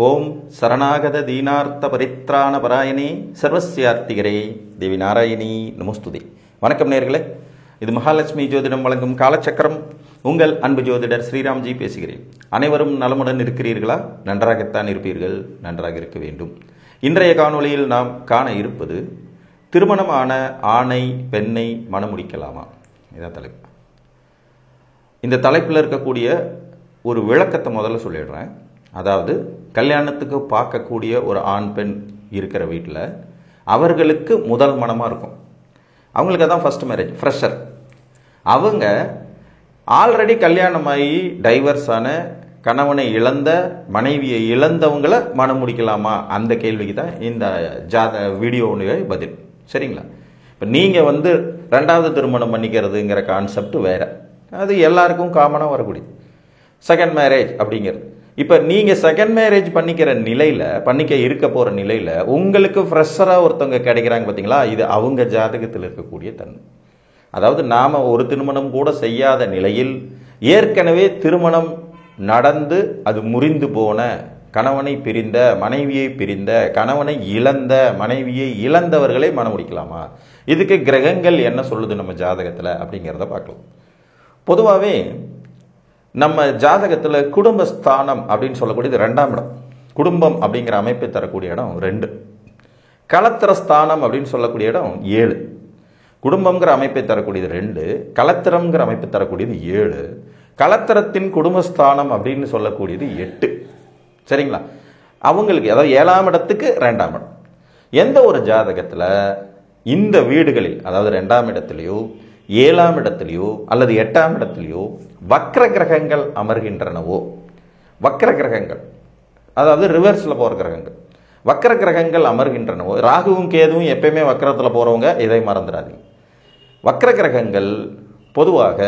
ஓம் சரணாகத தீனார்த்த பரித்ராண பராயணே சர்வசியார்த்திகரே தேவி நாராயணி நமஸ்துதே. வணக்கம் நேயர்களே, இது மகாலட்சுமி ஜோதிடம் வழங்கும் காலச்சக்கரம். உங்கள் அன்பு ஜோதிடர் ஸ்ரீராம்ஜி பேசுகிறேன். அனைவரும் நலமுடன் இருக்கிறீர்களா? நன்றாகத்தான் இருப்பீர்கள், நன்றாக இருக்க வேண்டும். இன்றைய காணொளியில் நாம் காண இருப்பது திருமணமான ஆணை பெண்ணை மணமுடிக்கலாமா? இதான் தலைப்பு. இந்த தலைப்பில் இருக்கக்கூடிய ஒரு விளக்கத்தை முதல்ல சொல்லிடுறேன். அதாவது கல்யாணத்துக்கு பார்க்கக்கூடிய ஒரு ஆண் பெண் இருக்கிற வீட்டில் அவர்களுக்கு முதல் மனமாக இருக்கும். அவங்களுக்கு அதான் ஃபர்ஸ்ட் மேரேஜ், ஃப்ரெஷர். அவங்க ஆல்ரெடி கல்யாணமாகி டைவர்ஸ் ஆன, கணவனை இழந்த, மனைவியை இழந்தவங்களை மனம் முடிக்கலாமா? அந்த கேள்விக்கு தான் இந்த வீடியோனுடைய பதில். சரிங்களா? இப்போ நீங்கள் ரெண்டாவது திருமணம் பண்ணிக்கிறதுங்கிற கான்செப்ட் வேறு, அது எல்லாருக்கும் காமனாக வரக்கூடியது. செகண்ட் மேரேஜ் அப்படிங்கிறது. இப்போ நீங்கள் செகண்ட் மேரேஜ் பண்ணிக்கிற நிலையில், பண்ணிக்க இருக்க போகிற நிலையில் உங்களுக்கு ஃப்ரெஷராக ஒருத்தவங்க கிடைக்கிறாங்க பார்த்தீங்களா? இது அவங்க ஜாதகத்தில் இருக்கக்கூடிய தன்மை. அதாவது நாம் ஒரு திருமணம் கூட செய்யாத நிலையில் ஏற்கனவே திருமணம் நடந்து அது முறிந்து போன, கணவனை பிரிந்த, மனைவியை பிரிந்த, கணவனை இழந்த, மனைவியை இழந்தவர்களை மணமுடிக்கலாமா? இதுக்கு கிரகங்கள் என்ன சொல்லுது நம்ம ஜாதகத்தில் அப்படிங்கிறத பார்க்கலாம். பொதுவாகவே நம்ம ஜாதகத்தில் குடும்பஸ்தானம் அப்படின்னு சொல்லக்கூடியது 2ஆம் இடம். குடும்பம் அப்படிங்கிற அமைப்பை தரக்கூடிய இடம் 2. கலத்திரஸ்தானம் அப்படின்னு சொல்லக்கூடிய இடம் 7. குடும்பங்கிற அமைப்பை தரக்கூடியது 2, கலத்திரம்ங்கிற அமைப்பை தரக்கூடியது 7, கலத்திரத்தின் குடும்பஸ்தானம் அப்படின்னு சொல்லக்கூடியது 8. சரிங்களா? அவங்களுக்கு அதாவது 7ஆம் இடத்துக்கு 2ஆம் இடம். எந்த ஒரு ஜாதகத்தில் இந்த வீடுகளில், அதாவது 2ஆம் இடத்துலையோ 7ஆம் இடத்துலையோ அல்லது 8ஆம் இடத்துலையோ வக்ர கிரகங்கள் அமர்கின்றனவோ, வக்ர கிரகங்கள் அதாவது ரிவர்ஸில் போகிற கிரகங்கள், வக்ர கிரகங்கள் அமர்கின்றனவோ, ராகுவும் கேதுவும் எப்பயுமே வக்ரத்தில் போகிறவங்க இதை மறந்துடாதீங்க. வக்ர கிரகங்கள் பொதுவாக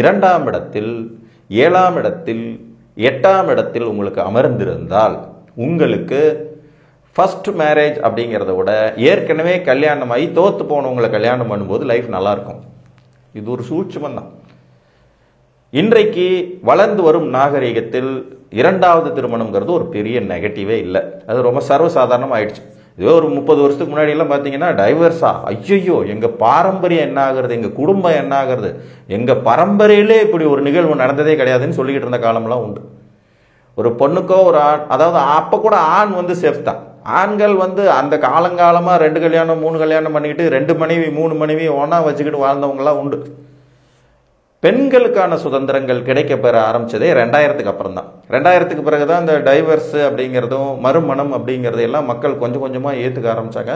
2ஆம் இடத்தில், 7ஆம் இடத்தில், 8ஆம் இடத்தில் உங்களுக்கு அமர்ந்திருந்தால் உங்களுக்கு ஃபர்ஸ்ட் மேரேஜ் அப்படிங்கிறத விட ஏற்கனவே கல்யாணமாகி தோற்று போனவங்களை கல்யாணம் பண்ணும்போது லைஃப் நல்லாயிருக்கும். இது ஒரு சூட்சுமம் தான். இன்றைக்கு வளர்ந்து வரும் நாகரிகத்தில் 2வது திருமணம்ங்கிறது ஒரு பெரிய நெகட்டிவே இல்லை. அது ரொம்ப சர்வசாதாரணம் ஆயிடுச்சு. இதே ஒரு 30 வருஷத்துக்கு முன்னாடியெல்லாம் பார்த்தீங்கன்னா டைவர்ஸா, ஐயோ எங்கள் பாரம்பரியம் என்ன ஆகுறது, எங்கள் குடும்பம் என்ன ஆகுறது, எங்கள் பரம்பரையிலே இப்படி ஒரு நிகழ்வு நடந்ததே கிடையாதுன்னு சொல்லிக்கிட்டு இருந்த காலம்லாம் உண்டு. ஒரு பொண்ணுக்கோ ஒரு ஆண், அதாவது அப்போ கூட ஆண் சேஃப் தான். ஆண்கள் அந்த காலங்காலமாக 2 கல்யாணம் 3 கல்யாணம் பண்ணிக்கிட்டு 2 மனைவி 3 மனைவி ஒன்றா வச்சுக்கிட்டு வாழ்ந்தவங்களாம் உண்டு. பெண்களுக்கான சுதந்திரங்கள் கிடைக்க பெற ஆரம்பித்ததே 2000க்கு அப்புறம் தான். 2000க்கு பிறகு தான் இந்த டைவர்ஸ் அப்படிங்கிறதும் மறுமணம் அப்படிங்கிறது எல்லாம் மக்கள் கொஞ்சம் கொஞ்சமாக ஏற்றுக்க ஆரம்பித்தாங்க.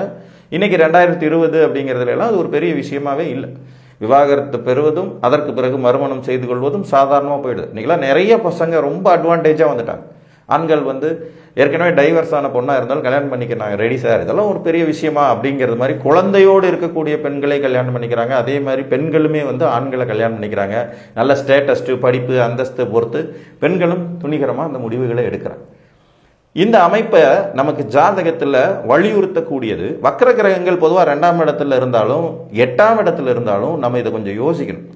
இன்றைக்கி 2020 அப்படிங்கிறதுல எல்லாம் அது ஒரு பெரிய விஷயமாகவே இல்லை. விவாகரத்து பெறுவதும் அதற்கு பிறகு மறுமணம் செய்து கொள்வதும் சாதாரணமாக போயிடுது. இன்றைக்கெல்லாம் நிறைய பசங்க ரொம்ப அட்வான்டேஜாக வந்துட்டாங்க. ஆண்கள் ஏற்கனவே டைவர்ஸ் ஆன பொண்ணாக இருந்தாலும் கல்யாணம் பண்ணிக்க நாங்கள் ரெடி சார், இதெல்லாம் ஒரு பெரிய விஷயமா அப்படிங்கிறது மாதிரி குழந்தையோடு இருக்கக்கூடிய பெண்களை கல்யாணம் பண்ணிக்கிறாங்க. அதே மாதிரி பெண்களுமே ஆண்களை கல்யாணம் பண்ணிக்கிறாங்க. நல்ல ஸ்டேட்டஸ்ட்டு, படிப்பு, அந்தஸ்து பொறுத்து பெண்களும் துணிகரமாக அந்த முடிவுகளை எடுக்கிறாங்க. இந்த அமைப்பை நமக்கு ஜாதகத்தில் வலியுறுத்தக்கூடியது வக்ர கிரகங்கள் பொதுவாக 2ஆம் இடத்துல இருந்தாலும் 8ஆம் இடத்துல இருந்தாலும் நம்ம இதை கொஞ்சம் யோசிக்கணும்.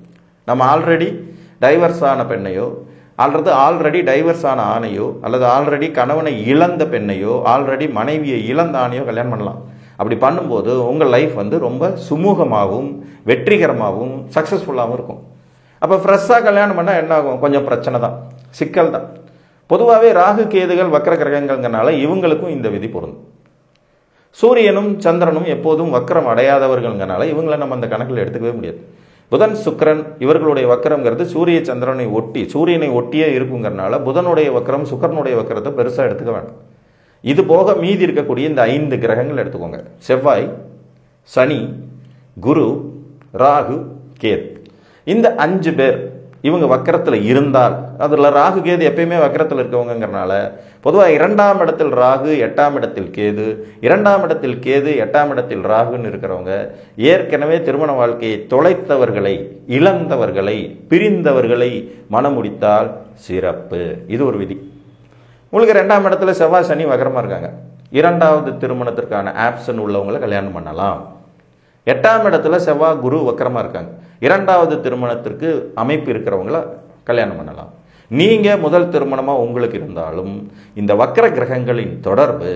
நம்ம ஆல்ரெடி டைவர்ஸ் ஆன பெண்ணையோ அல்லது ஆல்ரெடி டைவர்ஸ் ஆன ஆணையோ அல்லது ஆல்ரெடி கணவனை இழந்த பெண்ணையோ ஆல்ரெடி மனைவியை இழந்த ஆணையோ கல்யாணம் பண்ணலாம். அப்படி பண்ணும்போது உங்கள் லைஃப் ரொம்ப சுமூகமாகவும் வெற்றிகரமாகவும் சக்ஸஸ்ஃபுல்லாகவும் இருக்கும். அப்போ ஃப்ரெஷ்ஷாக கல்யாணம் பண்ணால் என்ன ஆகும்? கொஞ்சம் பிரச்சனை தான், சிக்கல் தான். பொதுவாகவே ராகு கேதுகள் வக்ர கிரகங்கள்னால இவங்களுக்கும் இந்த விதி பொருந்தும். சூரியனும் சந்திரனும் எப்போதும் வக்ரம் அடையாதவர்கள்னால இவங்களை நம்ம அந்த கணக்கில் எடுத்துக்கவே முடியாது. புதன் சுக்கிரன் இவர்களுடைய வக்கரம்ங்கிறது சூரிய சந்திரனை ஒட்டி, சூரியனை ஒட்டியே இருக்குங்கிறனால புதனுடைய வக்கரம் சுக்கிரனுடைய வக்கரத்தை பெருசாக எடுத்துக்க வேண்டாம். இது போக மீதி இருக்கக்கூடிய இந்த 5 கிரகங்கள் எடுத்துக்கோங்க. செவ்வாய், சனி, குரு, ராகு, கேது. இந்த 5 பேர் இவங்க வக்கரத்தில் இருந்தால், அதில் ராகு கேது எப்பயுமே வக்கரத்தில் இருக்கவங்கிறனால பொதுவாக 2ஆம் இடத்தில் ராகு 8ஆம் இடத்தில் கேது, 2ஆம் இடத்தில் கேது 8ஆம் இடத்தில் ராகுன்னு இருக்கிறவங்க ஏற்கனவே திருமண வாழ்க்கையை தொலைத்தவர்களை, இழந்தவர்களை, பிரிந்தவர்களை மணமுடித்தால் சிறப்பு. இது ஒரு விதி. உங்களுக்கு 2ஆம் இடத்துல செவ்வாய் சனி வக்கரமாக இருக்காங்க, 2வது திருமணத்திற்கான ஆப்ஷன் உள்ளவங்களை கல்யாணம் பண்ணலாம். 8ஆம் இடத்துல செவ்வாய் குரு வக்கரமாக இருக்காங்க, 2வது திருமணத்திற்கு அமைப்பு இருக்கிறவங்கள கல்யாணம் பண்ணலாம். நீங்கள் முதல் திருமணமாக உங்களுக்கு இருந்தாலும் இந்த வக்ர கிரகங்களின் தொடர்பு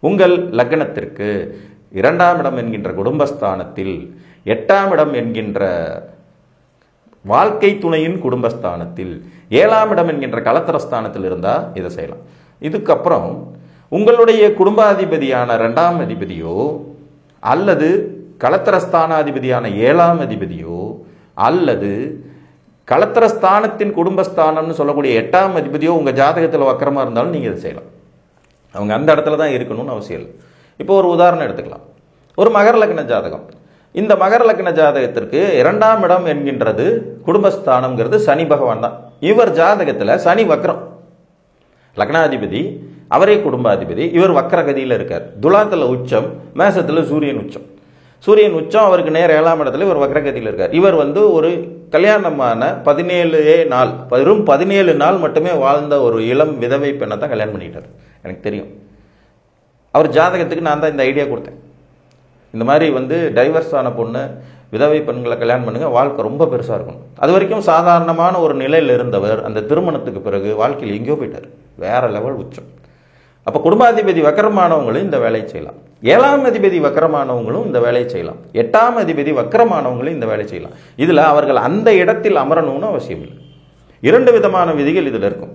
உங்கள் லக்னத்திற்கு 2ஆம் இடம் என்கின்ற குடும்பஸ்தானத்தில், 8ஆம் இடம் என்கின்ற வாழ்க்கை துணையின் குடும்பஸ்தானத்தில், 7ஆம் இடம் என்கின்ற கலத்திரஸ்தானத்தில் இருந்தால் இதை செய்யலாம். இதுக்கப்புறம் உங்களுடைய குடும்பாதிபதியான 2ஆம் அதிபதியோ அல்லது கலத்திரஸ்தானாதிபதியான 7ஆம் அதிபதியோ அல்லது கலத்திரஸ்தானத்தின் குடும்பஸ்தானம்னு சொல்லக்கூடிய 8ஆம் அதிபதியோ உங்கள் ஜாதகத்தில் வக்கரமாக இருந்தாலும் நீங்கள் இதை செய்யலாம். அவங்க அந்த இடத்துல தான் இருக்கணும்னு அவசியம் இல்லை. இப்போ ஒரு உதாரணம் எடுத்துக்கலாம். ஒரு மகர லக்ன ஜாதகம். இந்த மகர லக்ன ஜாதகத்திற்கு 2ஆம் இடம் என்கின்றது குடும்பஸ்தானம்ங்கிறது சனி பகவான் தான். இவர் ஜாதகத்தில் சனி வக்ரம், லக்னாதிபதி அவரே குடும்பாதிபதி, இவர் வக்ரகதியில் இருக்கார். துலாத்தில் உச்சம், மேசத்தில் சூரியன் உச்சம். சூரியன் உச்சம், அவருக்கு நேர் 7ஆம் இடத்துல இவர் வக்ரகதியில் இருக்கார். இவர் ஒரு கல்யாணமான 17 நாள், வெறும் 17 நாள் மட்டுமே வாழ்ந்த ஒரு இளம் விதவை பெண்ணை தான் கல்யாணம் பண்ணிட்டார். எனக்கு தெரியும். அவர் ஜாதகத்துக்கு நான் தான் இந்த ஐடியா கொடுத்தேன். இந்த மாதிரி டைவர்ஸ் ஆன பொண்ணு, விதவை பெண்களை கல்யாணம் பண்ணுங்க, வாழ்க்கை ரொம்ப பெருசாக இருக்கும். அது வரைக்கும் சாதாரணமான ஒரு நிலையில் இருந்தவர் அந்த திருமணத்துக்கு பிறகு வாழ்க்கையில் எங்கேயோ போயிட்டார், வேற லெவல் உச்சம். அப்போ குடும்பாதிபதி வக்கரமானவங்களும் இந்த வேலையை செய்யலாம், 7ஆம் அதிபதி வக்கரமானவங்களும் இந்த வேலையை செய்யலாம், 8ஆம் அதிபதி வக்கரமானவங்களும் இந்த வேலையை செய்யலாம். இதில் அவர்கள் அந்த இடத்தில் அமரணும்னு அவசியம் இல்லை. 2 விதமான விதிகள் இதில் இருக்கும்.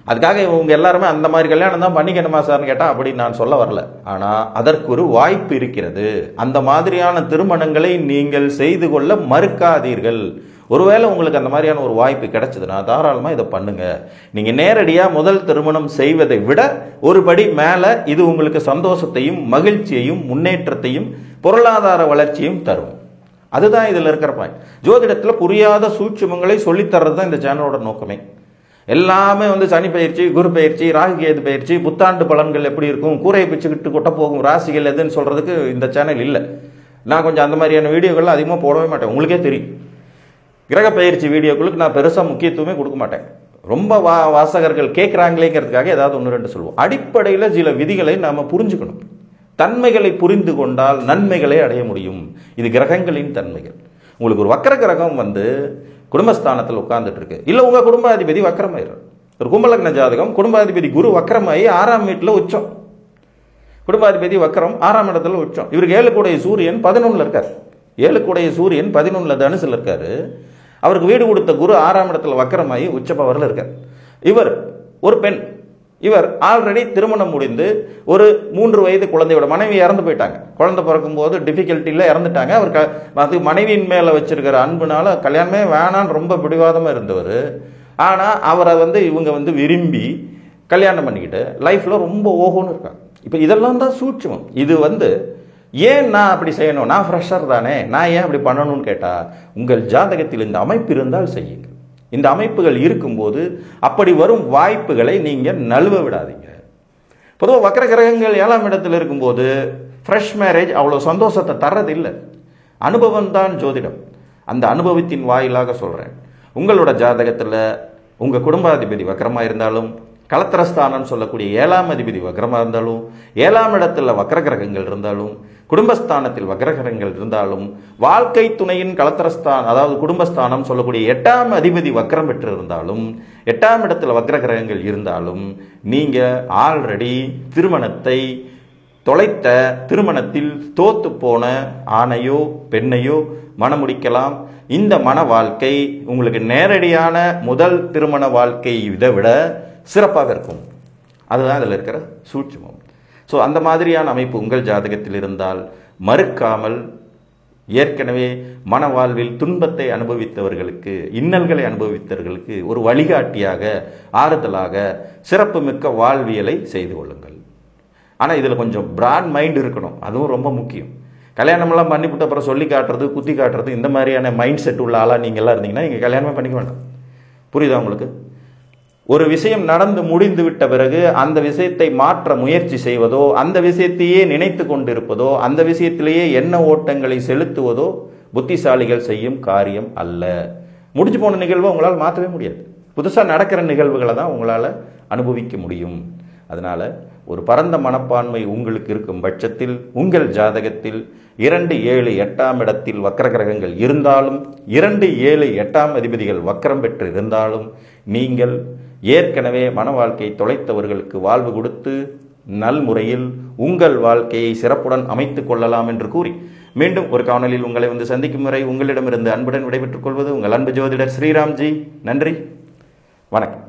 அதுக்காக இவங்க எல்லாருமே அந்த மாதிரி கல்யாணம் தான் பண்ணிக்கணுமா சார்னு கேட்டால் அப்படி நான் சொல்ல வரல. ஆனால் அதற்கு ஒரு வாய்ப்பு இருக்கிறது. அந்த மாதிரியான திருமணங்களை நீங்கள் செய்து கொள்ள மறுக்காதீர்கள். ஒருவேளை உங்களுக்கு அந்த மாதிரியான ஒரு வாய்ப்பு கிடைச்சதுன்னா தாராளமாக இதை பண்ணுங்க. நீங்கள் நேரடியாக முதல் திருமணம் செய்வதை விட ஒரு படி மேலே இது உங்களுக்கு சந்தோஷத்தையும் மகிழ்ச்சியையும் முன்னேற்றத்தையும் பொருளாதார வளர்ச்சியும் தரும். அதுதான் இதில் இருக்கிற பாயிண்ட். ஜோதிடத்தில் புரியாத சூட்சுமங்களை சொல்லித்தர்றது தான் இந்த சேனலோட நோக்கமே. எல்லாமே சனி பயிற்சி, குரு பயிற்சி, ராகு கேது பயிற்சி, புத்தாண்டு பலன்கள் எப்படி இருக்கும், கூரையை பிச்சுக்கிட்டு கொட்ட போகும் ராசிகள் எதுன்னு சொல்கிறதுக்கு இந்த சேனல் இல்லை. நான் கொஞ்சம் அந்த மாதிரியான வீடியோக்கள்லாம் அதிகமாக போடவே மாட்டேன். உங்களுக்கே தெரியும், கிரக பயிற்சி வீடியோக்களுக்கு நான் பெருசாக முக்கியத்துவமே கொடுக்க மாட்டேன். ரொம்ப வாசகர்கள் கேட்குறாங்களேங்கிறதுக்காக ஏதாவது 1-2 சொல்லுவோம். அடிப்படையில் சில விதிகளை நாம் புரிஞ்சுக்கணும். தன்மைகளை புரிந்து கொண்டால் நன்மைகளை அடைய முடியும். இது கிரகங்களின் தன்மைகள். உங்களுக்கு ஒரு வக்கர கிரகம் குடும்பஸ்தானத்தில் உட்கார்ந்துட்டு இருக்கு, இல்லை உங்கள் குடும்பாதிபதி வக்கரமாயிடும். ஒரு கும்பலக்ன ஜாதகம், குடும்பாதிபதி குரு வக்கரமாயி 6ஆம் வீட்டில் உச்சம். குடும்பாதிபதி வக்கரம் 6ஆம் இடத்துல உச்சம். இவருக்கு 7 கூடைய சூரியன் 11 இருக்கார். 7 கூடைய சூரியன் 11 தனுசில் இருக்காரு. அவருக்கு வீடு கொடுத்த குரு 6ஆம் இடத்துல வக்கரமாயி உச்ச பவரில் இருக்கார். இவர் ஒரு பெண். இவர் ஆல்ரெடி திருமணம் முடிந்து ஒரு 3 வயது குழந்தையோட மனைவி இறந்து போயிட்டாங்க. குழந்தை பிறக்கும் போது டிஃபிகல்ட்டியில் இறந்துட்டாங்க. அவர் மனைவியின் மேலே வச்சிருக்கிற அன்புனால கல்யாணமே வேணான்னு ரொம்ப பிடிவாதமாக இருந்தவர். ஆனால் அவரை இவங்க விரும்பி கல்யாணம் பண்ணிக்கிட்டு லைஃப்பில் ரொம்ப ஓஹோன்னு இருக்காங்க. இப்போ இதெல்லாம் தான் சூட்சுமம். இது ஏன் நான் அப்படி செய்யணும், நான் ஃப்ரெஷர் தானே, நான் ஏன் அப்படி பண்ணணும்னு கேட்டால், உங்கள் ஜாதகத்தில் இந்த அமைப்பு இருந்தால் செய்யுங்க. இந்த அமைப்புகள் இருக்கும்போது அப்படி வரும் வாய்ப்புகளை நீங்கள் நழுவ விடாதீங்க. பொதுவாக வக்கர கிரகங்கள் 7ஆம் இடத்தில் இருக்கும்போது ஃப்ரெஷ் மேரேஜ் அவ்வளோ சந்தோஷத்தை தர்றது இல்லை. அனுபவம் தான் ஜோதிடம். அந்த அனுபவத்தின் வாயிலாக சொல்கிறேன். உங்களோட ஜாதகத்தில் உங்கள் குடும்பாதிபதி வக்கரமாக இருந்தாலும், கலத்திரஸ்தானம் சொல்லக்கூடிய 7ஆம் அதிபதி வக்கரமாக இருந்தாலும், 7ஆம் இடத்துல வக்கர கிரகங்கள் இருந்தாலும், குடும்பஸ்தானத்தில் வக்கரகிரகங்கள் இருந்தாலும், வாழ்க்கை துணையின் கலத்திரஸ்தானம் அதாவது குடும்பஸ்தானம் சொல்லக்கூடிய 8ஆம் அதிபதி வக்கரம் பெற்று இருந்தாலும், 8ஆம் இடத்துல வக்கரகிரகங்கள் இருந்தாலும், நீங்கள் ஆல்ரெடி திருமணத்தை தொலைத்த, திருமணத்தில் தோத்து போன ஆணையோ பெண்ணையோ மணமுடிக்கலாம். இந்த மன வாழ்க்கை உங்களுக்கு நேரடியான முதல் திருமண வாழ்க்கை இதை விட சிறப்பாக இருக்கும். அதுதான் இதில் இருக்கிற சூட்சுமம். ஸோ அந்த மாதிரியான அமைப்பு உங்கள் ஜாதகத்தில் இருந்தால் மறுக்காமல், ஏற்கனவே மன வாழ்வில் துன்பத்தை அனுபவித்தவர்களுக்கு, இன்னல்களை அனுபவித்தவர்களுக்கு ஒரு வழிகாட்டியாக, ஆறுதலாக, சிறப்புமிக்க வாழ்வியலை செய்து கொள்ளுங்கள். ஆனால் இதில் கொஞ்சம் பிராட் மைண்ட் இருக்கணும். அதுவும் ரொம்ப முக்கியம். கல்யாணமெல்லாம் பண்ணிவிட்டு அப்புறம் சொல்லி காட்டுறது, குத்தி காட்டுறது, இந்த மாதிரியான மைண்ட் செட் உள்ள ஆளாக நீங்கள்லாம் இருந்தீங்கன்னா நீங்கள் கல்யாணமே பண்ணிக்க வேண்டாம். புரியுதா உங்களுக்கு? ஒரு விஷயம் நடந்து முடிந்து விட்ட பிறகு அந்த விஷயத்தை மாற்ற முயற்சி செய்வதோ, அந்த விஷயத்தையே நினைத்து கொண்டிருப்பதோ, அந்த விஷயத்திலேயே எண்ண ஓட்டங்களை செலுத்துவதோ புத்திசாலிகள் செய்யும் காரியம் அல்ல. முடிஞ்சு போன நிகழ்வை உங்களால் மாற்றவே முடியாது. புதுசாக நடக்கிற நிகழ்வுகளை தான் உங்களால் அனுபவிக்க முடியும். அதனால் ஒரு பரந்த மனப்பான்மை உங்களுக்கு இருக்கும் பட்சத்தில் உங்கள் ஜாதகத்தில் 2, 7, 8ஆம் இடத்தில் வக்கர கிரகங்கள் இருந்தாலும், 2, 7, 8ஆம் அதிபதிகள் வக்கரம் பெற்று இருந்தாலும் நீங்கள் ஏற்கனவே மன வாழ்க்கை தொலைத்தவர்களுக்கு வாழ்வு கொடுத்து நல்முறையில் உங்கள் வாழ்க்கையை சிறப்புடன் அமைத்துக் கொள்ளலாம் என்று கூறி மீண்டும் ஒரு காணொலியில் உங்களை சந்திக்கும் வரை உங்களிடமிருந்து அன்புடன் விடைபெற்றுக் கொள்வது உங்கள் அன்பு ஜோதிடர் ஸ்ரீராம்ஜி. நன்றி, வணக்கம்.